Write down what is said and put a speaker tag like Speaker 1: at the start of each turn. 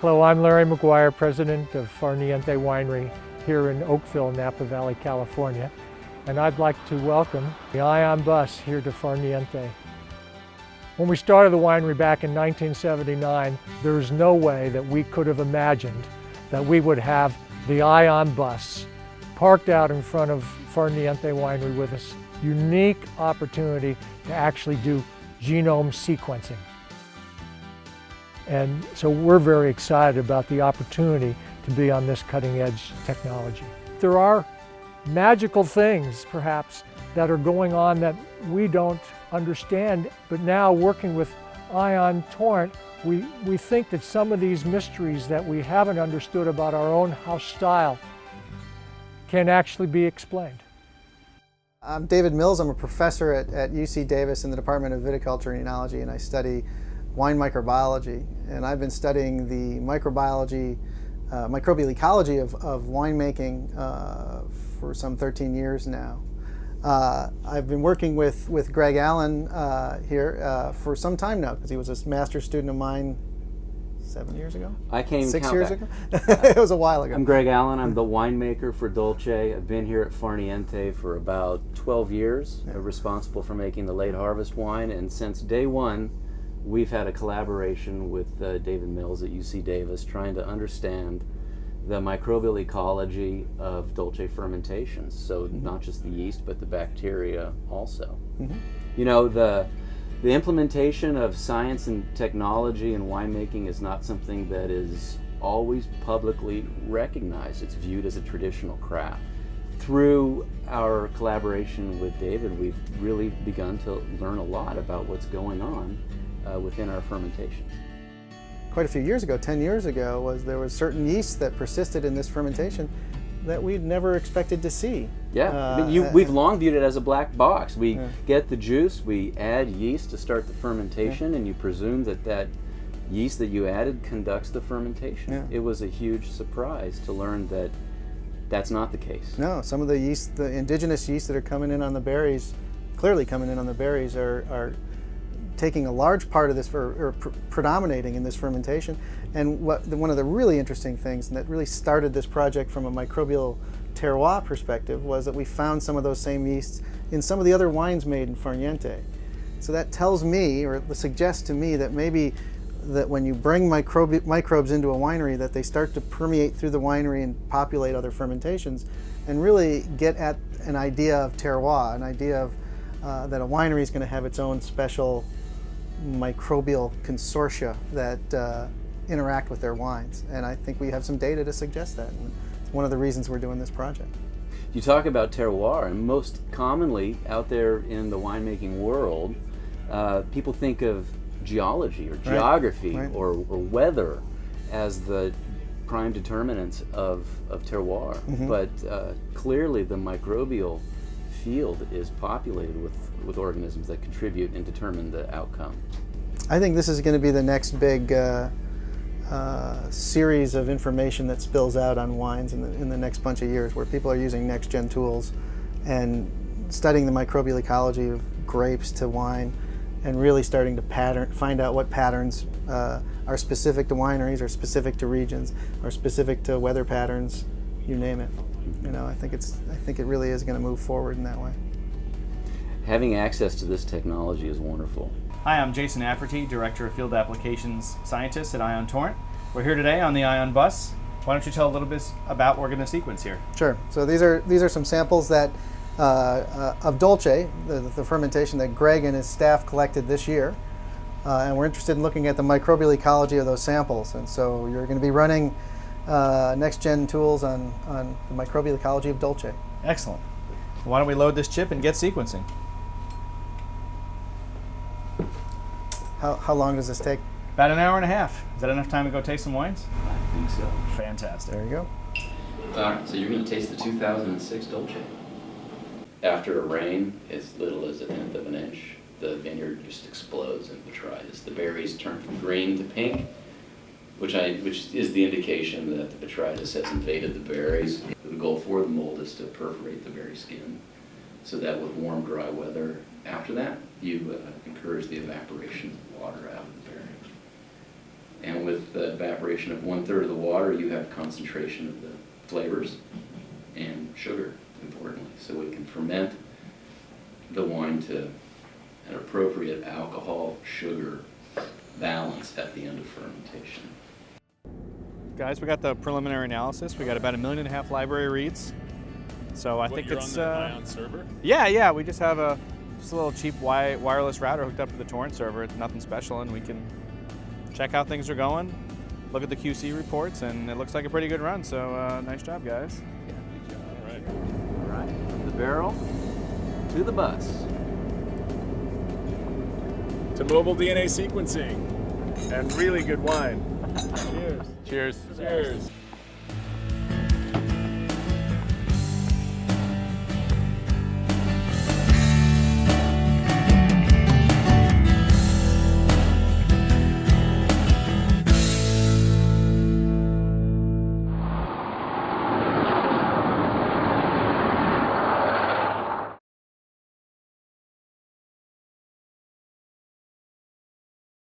Speaker 1: Hello, I'm Larry McGuire, president of Far Niente Winery here in Oakville, Napa Valley, California. And I'd like to welcome the Ion Bus here to Far Niente. When we started the winery back in 1979, there was no way that we could have imagined that we would have the Ion Bus parked out in front of Far Niente Winery with this unique opportunity to actually do genome sequencing. And so we're very excited about the opportunity to be on this cutting edge technology. There are magical things, perhaps, that are going on that we don't understand, but now working with Ion Torrent, we think that some of these mysteries that we haven't understood about our own house style can actually be explained.
Speaker 2: I'm David Mills. I'm a professor at UC Davis in the Department of Viticulture and Enology, and I study wine microbiology. And I've been studying the microbial ecology of winemaking for some 13 years now. I've been working with Greg Allen here for some time now, because he was a master's student of mine 7 years ago?
Speaker 3: I came
Speaker 2: 6 years ago? It was a while ago.
Speaker 3: I'm Greg Allen. I'm the winemaker for Dolce. I've been here at Far Niente for about 12 years, responsible for making the late harvest wine, and since day one, we've had a collaboration with David Mills at UC Davis trying to understand the microbial ecology of Dolce fermentations. So not just the yeast, but the bacteria also. You know, the implementation of science and technology in winemaking is not something that is always publicly recognized. It's viewed as a traditional craft. Through our collaboration with David, we've really begun to learn a lot about what's going on within our fermentation.
Speaker 2: Quite a few years ago, 10 years ago, there was certain yeasts that persisted in this fermentation that we'd never expected to see.
Speaker 3: Yeah, I mean, we've long viewed it as a black box. We get the juice, we add yeast to start the fermentation, and you presume that that yeast that you added conducts the fermentation. It was a huge surprise to learn that that's not the case.
Speaker 2: No, some of the yeast, the indigenous yeast that are coming in on the berries, clearly coming in on the berries, are taking a large part of this, or predominating in this fermentation. And one of the really interesting things, and that really started this project from a microbial terroir perspective, was that we found some of those same yeasts in some of the other wines made in Far Niente. So that tells me, or suggests to me, that maybe that when you bring microbes into a winery, that they start to permeate through the winery and populate other fermentations, and really get at an idea of terroir, an idea of that a winery is going to have its own special microbial consortia that interact with their wines. And I think we have some data to suggest that. And it's one of the reasons we're doing this project.
Speaker 3: You talk about terroir, and most commonly out there in the winemaking world, people think of geology or geography or weather as the prime determinants of terroir. But clearly the microbial field is populated with organisms that contribute and determine the outcome.
Speaker 2: I think this is going to be the next big series of information that spills out on wines in the next bunch of years, where people are using next-gen tools and studying the microbial ecology of grapes to wine, and really starting to find out what patterns are specific to wineries, or specific to regions, or specific to weather patterns, you name it. You know, I think it really is going to move forward in that way.
Speaker 3: Having access to this technology is wonderful.
Speaker 4: Hi, I'm Jason Afferty, Director of Field Applications Scientist at Ion Torrent. We're here today on the Ion Bus. Why don't you tell a little bit about what we're going to sequence here? Sure.
Speaker 2: So these are some samples that of Dolce, the fermentation that Greg and his staff collected this year, and we're interested in looking at the microbial ecology of those samples. And so you're going to be running next-gen tools on the microbial ecology of Dolce.
Speaker 4: Excellent. Why don't we load this chip and get sequencing?
Speaker 2: How long does this take?
Speaker 4: About an hour and a half. Is that enough time to go taste some wines?
Speaker 3: I think so.
Speaker 4: Fantastic.
Speaker 2: There you go.
Speaker 3: Alright, so you're going to taste the 2006 Dolce. After a rain as little as 1/10 of an inch, the vineyard just explodes in botrytis. The berries turn from green to pink, which is the indication that the botrytis has invaded the berries. The goal for the mold is to perforate the berry skin, so that with warm, dry weather after that, you encourage the evaporation of water out of the berry. And with the evaporation of 1/3 of the water, you have concentration of the flavors and sugar, importantly. So we can ferment the wine to an appropriate alcohol-sugar balance at the end of fermentation.
Speaker 4: Guys, we got the preliminary analysis. We got about 1.5 million library reads. So I think
Speaker 5: you're
Speaker 4: it's
Speaker 5: on the Ion server?
Speaker 4: yeah. We just have a little cheap wireless router hooked up to the Torrent server. It's nothing special, and we can check how things are going, look at the QC reports, and it looks like a pretty good run. So nice job, guys.
Speaker 3: Yeah, good job.
Speaker 5: All right.
Speaker 3: All right, from the barrel to the bus.
Speaker 5: To mobile DNA sequencing and really good wine. Cheers. Cheers. Cheers.